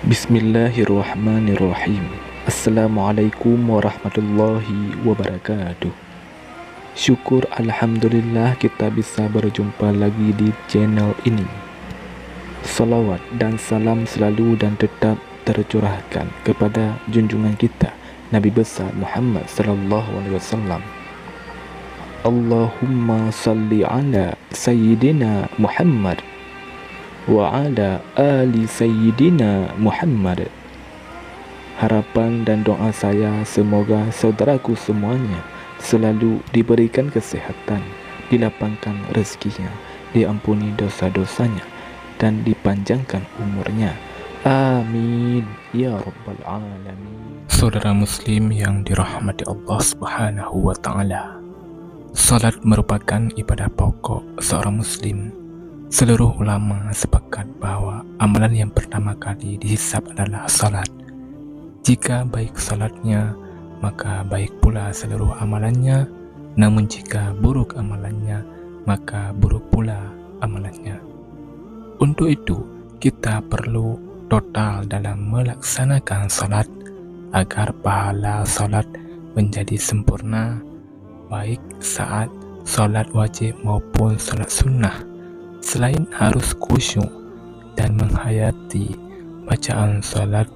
Bismillahirrahmanirrahim. Assalamualaikum warahmatullahi wabarakatuh. Syukur alhamdulillah kita bisa berjumpa lagi di channel ini. Salawat dan salam selalu dan tetap tercurahkan kepada junjungan kita Nabi besar Muhammad sallallahu alaihi wasallam. Allahumma salli ala sayyidina Muhammad wa ala ali sayyidina Muhammad. Harapan dan doa saya semoga saudaraku semuanya selalu diberikan kesehatan, dilapangkan rezekinya, diampuni dosa-dosanya, dan dipanjangkan umurnya. Amin ya rabbal alamin. Saudara muslim yang dirahmati Allah Subhanahu wa taala, salat merupakan ibadah pokok seorang muslim. Seluruh ulama sepakat bahwa amalan yang pertama kali dihisab adalah salat. Jika baik salatnya, maka baik pula seluruh amalannya. Namun jika buruk amalannya, maka buruk pula amalannya. Untuk itu, kita perlu total dalam melaksanakan salat agar pahala salat menjadi sempurna, baik saat salat wajib maupun salat sunnah. Selain harus khusyuk dan menghayati bacaan salat,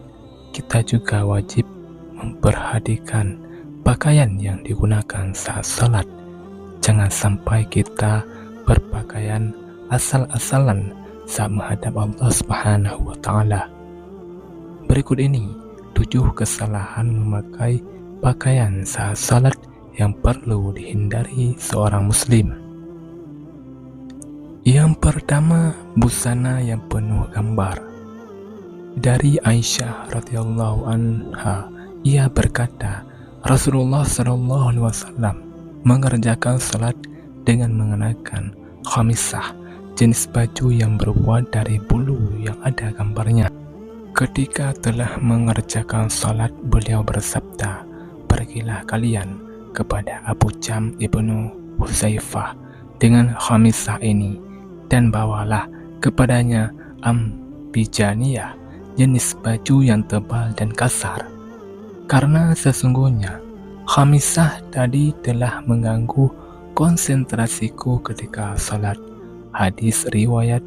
kita juga wajib memperhatikan pakaian yang digunakan saat salat. Jangan sampai kita berpakaian asal-asalan saat menghadap Allah Subhanahu wa taala. Berikut ini 7 kesalahan memakai pakaian saat salat yang perlu dihindari seorang muslim. Yang pertama, busana yang penuh gambar. Dari Aisyah radhiyallahu anha, ia berkata, Rasulullah sallallahu alaihi wasallam mengerjakan salat dengan mengenakan khamisah, jenis baju yang berbuat dari bulu yang ada gambarnya. Ketika telah mengerjakan salat, beliau bersabda, "Pergilah kalian kepada Abu Jam ibnu Huzaifah dengan khamisah ini, dan bawalah kepadanya ambijaniyah, jenis baju yang tebal dan kasar. Karena sesungguhnya khamisah tadi telah mengganggu konsentrasiku ketika salat." Hadis riwayat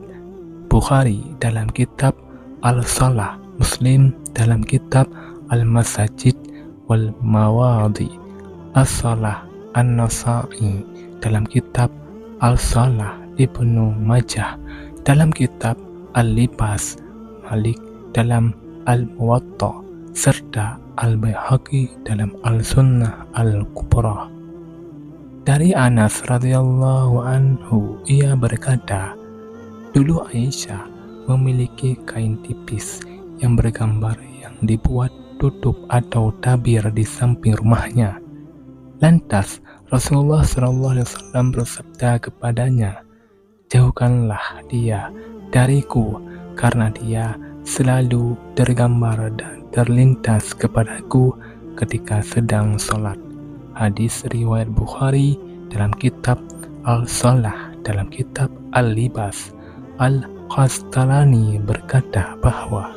Bukhari dalam kitab Al-Salah, Muslim dalam kitab Al-Masajid wal Mawadi, As-Salah An-Nasa'i dalam kitab Al-Salah, Ibnu Majah dalam kitab Al-Libas, Malik dalam Al-Muwatta, serta Al-Baihaqi dalam Al-Sunnah Al-Kubra. Dari Anas radhiyallahu anhu, ia berkata, dulu Aisyah memiliki kain tipis yang bergambar yang dibuat tutup atau tabir di samping rumahnya. Lantas Rasulullah SAW bersabda kepadanya, "Jauhkanlah dia dariku, karena dia selalu tergambar dan terlintas kepadaku ketika sedang sholat." Hadis riwayat Bukhari dalam kitab Al-Salah, dalam kitab Al-Libas. Al-Khastalani berkata bahwa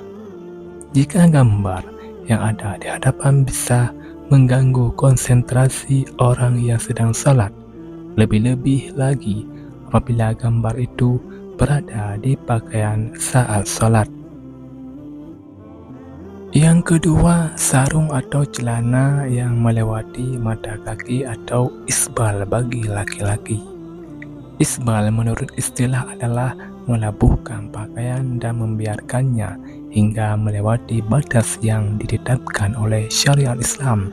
jika gambar yang ada di hadapan bisa mengganggu konsentrasi orang yang sedang salat, lebih-lebih lagi apabila gambar itu berada di pakaian saat salat. Yang kedua, sarung atau celana yang melewati mata kaki atau isbal bagi laki-laki. Isbal menurut istilah adalah melabuhkan pakaian dan membiarkannya hingga melewati batas yang ditetapkan oleh syariat Islam,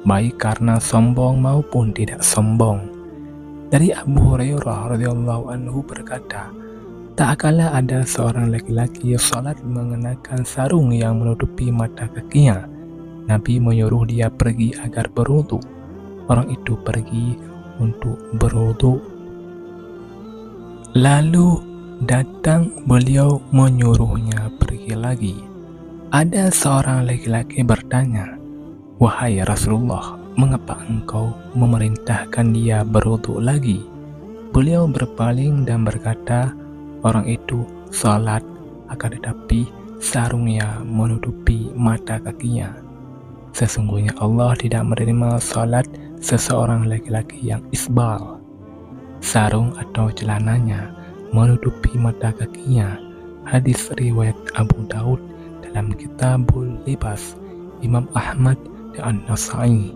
baik karena sombong maupun tidak sombong. Dari Abu Hurairah radhiyallahu anhu berkata, tak kala ada seorang laki-laki salat mengenakan sarung yang menutupi mata kakinya. Nabi menyuruh dia pergi agar berwudu. Orang itu pergi untuk berwudu. Lalu datang beliau menyuruhnya pergi lagi. Ada seorang laki-laki bertanya, "Wahai Rasulullah, mengapa engkau memerintahkan dia berwudu lagi?" Beliau berpaling dan berkata, "Orang itu salat, akan tetapi sarungnya menutupi mata kakinya. Sesungguhnya Allah tidak menerima salat seseorang laki-laki yang isbal. Sarung atau celananya menutupi mata kakinya." Hadis riwayat Abu Daud dalam Kitabul Libas, Imam Ahmad dan An-Nasai.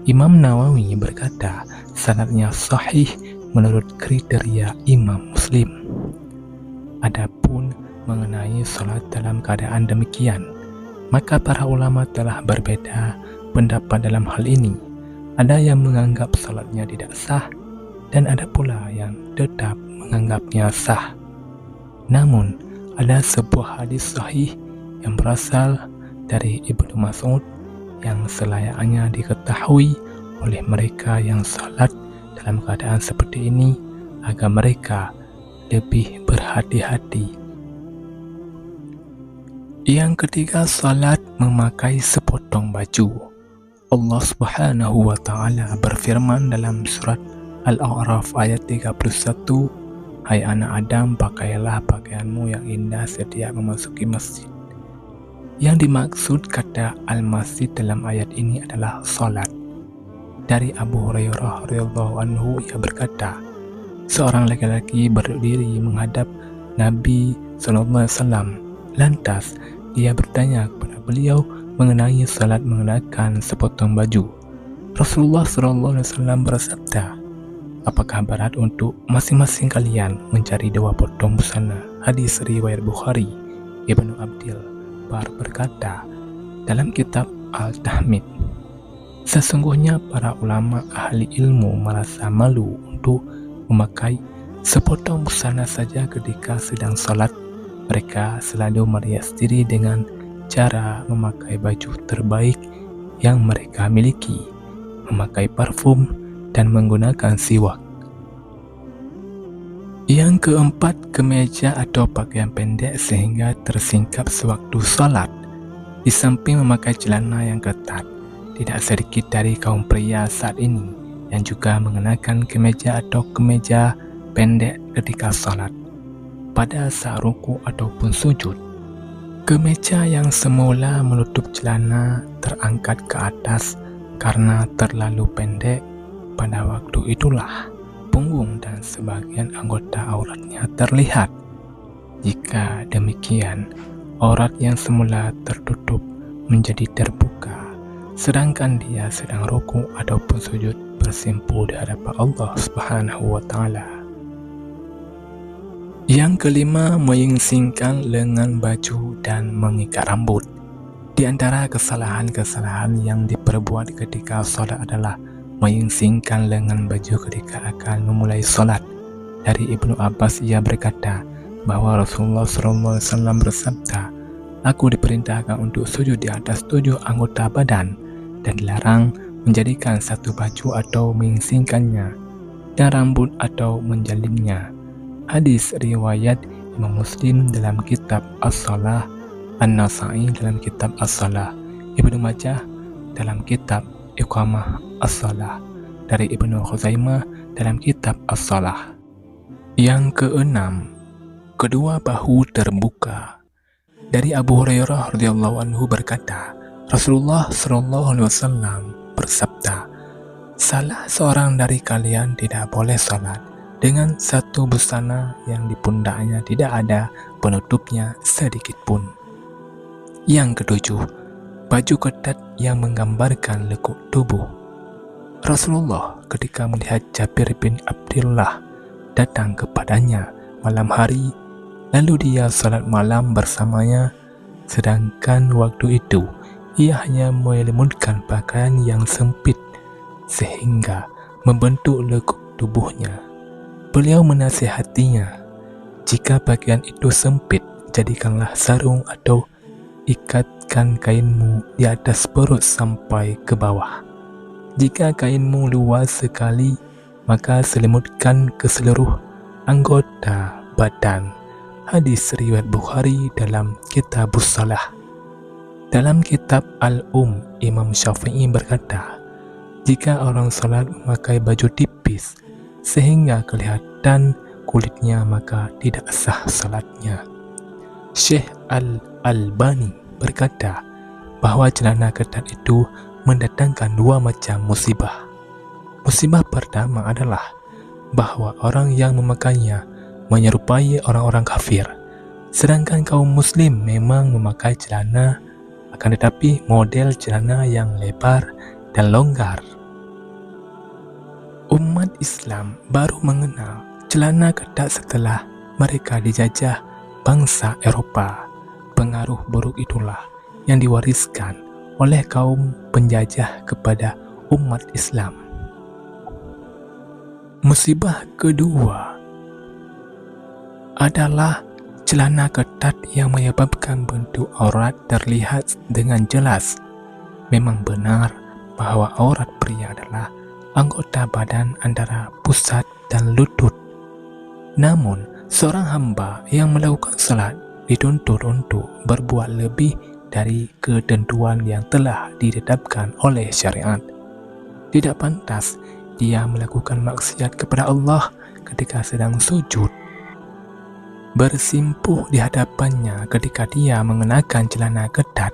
Imam Nawawi berkata, sanadnya sahih menurut kriteria Imam Muslim. Adapun mengenai salat dalam keadaan demikian, maka para ulama telah berbeda pendapat dalam hal ini. Ada yang menganggap salatnya tidak sah, dan ada pula yang tetap menganggapnya sah. Namun, ada sebuah hadis sahih yang berasal dari Ibnu Mas'ud yang selayaknya diketahui oleh mereka yang salat dalam keadaan seperti ini agar mereka lebih berhati-hati. Yang ketiga, salat memakai sepotong baju. Allah Subhanahu wa Ta'ala berfirman dalam surat Al-A'raf ayat 31, "Hai anak Adam, pakailah pakaianmu yang indah setiap memasuki masjid." Yang dimaksud kata al-masjid dalam ayat ini adalah salat. Dari Abu Hurairah radhiyallahu anhu, ia berkata, seorang laki-laki berdiri menghadap Nabi SAW. Lantas dia bertanya kepada beliau mengenai salat mengenakan sepotong baju. Rasulullah SAW bersabda, "Apakah berat untuk masing-masing kalian mencari 2 potong busana?" Hadis riwayat Bukhari. Ibnu Abdil Bar berkata dalam kitab Al-Tahmid, sesungguhnya para ulama ahli ilmu merasa malu untuk memakai sepotong busana saja ketika sedang salat. Mereka selalu merias diri dengan cara memakai baju terbaik yang mereka miliki, memakai parfum, dan menggunakan siwak. Yang keempat, kemeja atau pakaian pendek sehingga tersingkap sewaktu salat. Di samping memakai celana yang ketat, tidak sedikit dari kaum pria saat ini yang juga mengenakan kemeja atau kemeja pendek ketika salat. Pada saat ruku ataupun sujud, kemeja yang semula menutup celana terangkat ke atas karena terlalu pendek. Pada waktu itulah punggung dan sebagian anggota auratnya terlihat. Jika demikian, aurat yang semula tertutup menjadi terbuka, sedangkan dia sedang ruku ataupun sujud bersimpu di hadapan Allah Subhanahu wa Ta'ala. Yang kelima, menyingsingkan lengan baju dan mengikat rambut. Di antara kesalahan-kesalahan yang diperbuat ketika salat adalah menyingsingkan lengan baju ketika akan memulai salat. Dari Ibnu Abbas, ia berkata bahwa Rasulullah SAW bersabda, "Aku diperintahkan untuk sujud di atas 7 anggota badan dan dilarang menjadikan satu baju atau menyingsingkannya, dan rambut atau menjalinnya." Hadis riwayat Imam Muslim dalam kitab As-Salah, An-Nasai dalam kitab As-Salah, Ibnu Majah dalam kitab Iqamah As-Salah, dari Ibnu Khuzaimah dalam kitab As-Salah. Yang keenam, kedua bahu terbuka. Dari Abu Hurairah radhiyallahu anhu berkata, Rasulullah SAW bersabda, "Salah seorang dari kalian tidak boleh salat dengan satu busana yang di pundaknya tidak ada penutupnya sedikit pun." Yang ketujuh, baju ketat yang menggambarkan lekuk tubuh. Rasulullah ketika melihat Jabir bin Abdullah datang kepadanya malam hari, lalu dia salat malam bersamanya, sedangkan waktu itu ia hanya menyelumutkan pakaian yang sempit sehingga membentuk lekuk tubuhnya. Beliau menasihatinya, "Jika pakaian itu sempit, jadikanlah sarung atau ikatkan kainmu di atas perut sampai ke bawah. Jika kainmu luas sekali, maka selimutkan ke seluruh anggota badan. Hadis riwayat Bukhari dalam Kitabus Shalah. Dalam kitab Imam Syafi'i berkata, jika orang salat memakai baju tipis sehingga kelihatan kulitnya, maka tidak sah salatnya. Syekh Al-Albani berkata bahwa celana ketat itu mendatangkan dua macam musibah. Musibah pertama adalah bahwa orang yang memakainya menyerupai orang-orang kafir, sedangkan kaum muslim memang memakai celana, akan tetapi model celana yang lebar dan longgar. Umat Islam baru mengenal celana ketat setelah mereka dijajah bangsa Eropa. Pengaruh buruk itulah yang diwariskan oleh kaum penjajah kepada umat Islam. Musibah kedua adalah celana ketat yang menyebabkan bentuk aurat terlihat dengan jelas. Memang benar bahwa aurat pria adalah anggota badan antara pusat dan lutut. Namun, seorang hamba yang melakukan salat dituntut untuk berbuat lebih dari ketentuan yang telah ditetapkan oleh syariat. Tidak pantas dia melakukan maksiat kepada Allah ketika sedang sujud. Bersimpuh di hadapannya ketika dia mengenakan celana ketat,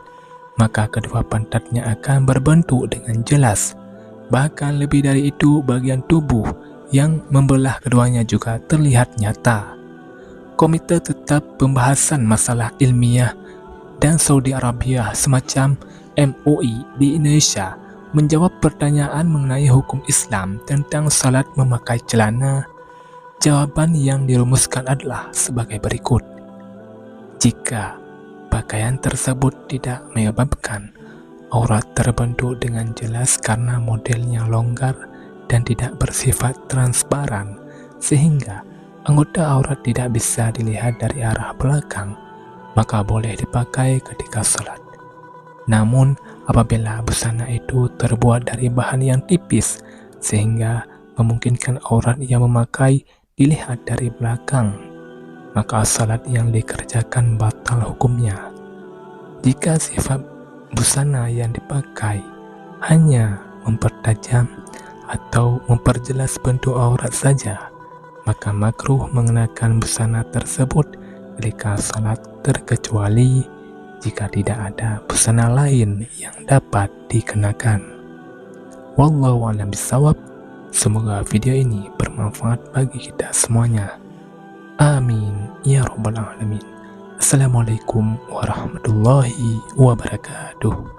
maka kedua pantatnya akan berbentuk dengan jelas. Bahkan lebih dari itu, bagian tubuh yang membelah keduanya juga terlihat nyata. Komite Tetap Pembahasan Masalah Ilmiah dan Saudi Arabia semacam MUI di Indonesia menjawab pertanyaan mengenai hukum Islam tentang salat memakai celana. Jawaban yang dirumuskan adalah sebagai berikut. Jika pakaian tersebut tidak menyebabkan aurat terbentuk dengan jelas karena modelnya longgar dan tidak bersifat transparan, sehingga anggota aurat tidak bisa dilihat dari arah belakang, maka boleh dipakai ketika salat. Namun, apabila busana itu terbuat dari bahan yang tipis, sehingga memungkinkan aurat yang memakai dilihat dari belakang, maka salat yang dikerjakan batal hukumnya. Jika sifat busana yang dipakai hanya mempertajam atau memperjelas bentuk aurat saja, maka makruh mengenakan busana tersebut ketika salat, terkecuali jika tidak ada busana lain yang dapat dikenakan. Wallahu a'lam bishawab. Semoga video ini bermanfaat bagi kita semuanya. Amin ya rabbal alamin. Assalamualaikum warahmatullahi wabarakatuh.